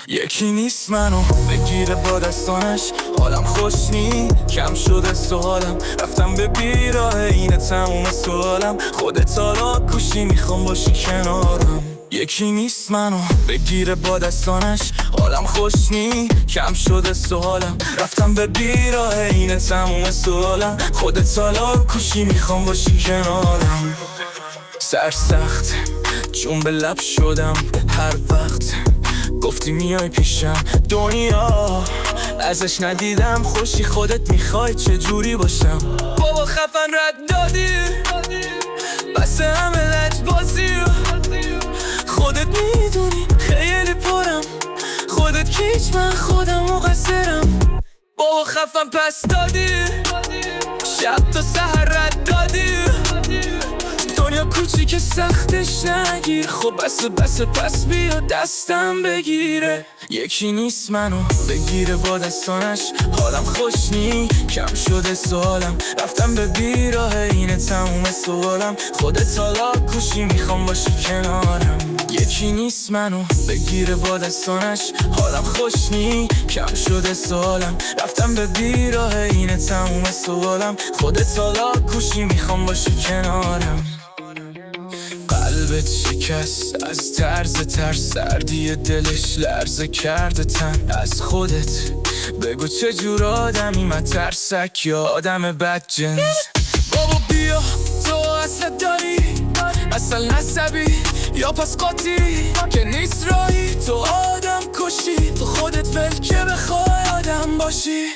یکی نیست منو بگیره با دستانش، حالم خوش نی کم شده سوالم، رفتم به بیراه اینه تموم سوالم، خودت حالا کوشی میخوام باشی کنارم. یکی نیست منو بگیره با دستانش، حالم خوش نی کم شده سوالم، رفتم به بیراه اینه تموم سوالم، خودت حالا کوشی میخوام باشی کنارم. سرسخت چون به لب شدم هر وقت گفتی میای پیشم، دنیا ازش ندیدم خوشی خودت میخوای چجوری باشم. بابا خفن رد دادی بس همه لج بازی، خودت میدونی خیلی پرم، خودت کیچ من خودم مقصرم. بابا خفن پس دادی شب تا سحر رد دادی، دنیا کوچیک سختش نگیر، خب بس پس بیا دستم بگیره. یکی نیست منو بگیره با دستانش، حالم خوش نی کم شده سوالم، رفتم به بیراه اینه تموم سوالم، خودت حالا کوشی میخوام باشی کنارم. یکی نیست منو بگیره با دستانش، حالم خوش نی کم شده سوالم، رفتم به بیراه اینه تموم سوالم، خودت حالا کوشی میخوام باشی کنارم. قلبت شکست از ترس سردی دلش لرزه کرده تن از خودت، بگو چجور آدمی من ترسک یا آدم بدجنس. بابا بیا تو اصلا داری اصلا نسبی یا پس قاطی که نیست راهی، تو آدم کشی تو خودت ول که بخوای آدم باشی.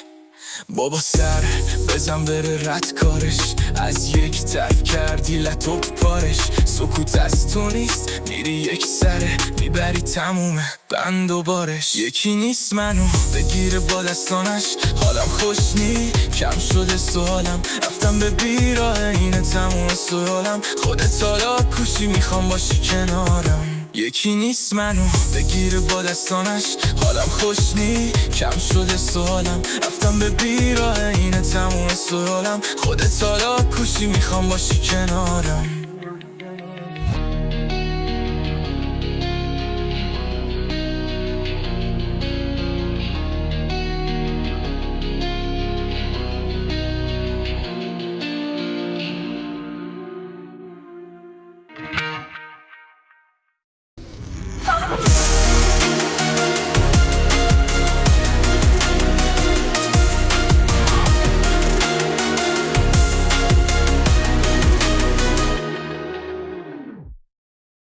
بابا سر بزن بره رد کارش، از یک طرف کردی لطوب پارش، سکوت از تو نیست میری یک سره میبری تمومه بند و بارش. یکی نیست منو بگیره با دستانش، حالم خوش نی کم شده سوالم، رفتم به بیراه اینه تموم سوالم، خودت حالا کوشی میخوام باشی کنارم. یکی نیست منو بگیره با دستانش، حالم خوش نی کم شده سوالم، رفتم به بیراه اینه تموم سوالم، خودت حالا کوشی میخوام باشی کنارم.